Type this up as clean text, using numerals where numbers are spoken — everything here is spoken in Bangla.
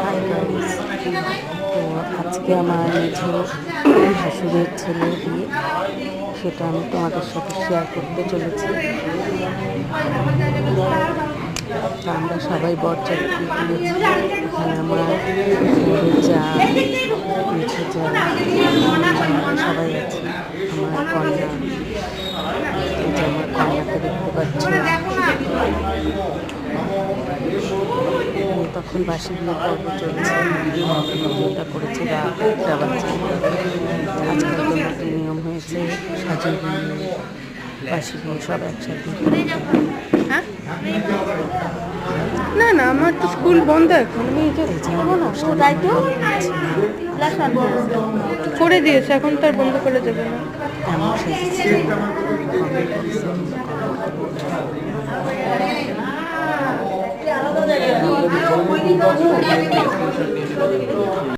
হাই গাইস, তো আজকে আমার মেঝো ভাসুরের ছেলের বিয়ে, সেটা আমি তোমাদের সাথে শেয়ার করতে চলেছি। তো আমরা সবাই বরযাত্রী গিয়েছি। এখানে আমার যা মেঝো যা সবাই আছে। আমার কন্যা, এই যে আমার কন্যাকে দেখতে পাচ্ছ। তখন বাসি বিয়ে পর্ব চলছে, বিয়েটা করেছে রাত 1টা বাজে। আজকাল তো নতুন নিয়ম হয়েছে, সাজে বিয়ে, বাসি বিয়ে সব একসাথে। হ্যাঁ না না, আমার তো স্কুল বন্ধ এখন। আমি করে দিয়েছে, এখন তো আর বন্ধ করে দেবে না। কেমন সেজেছে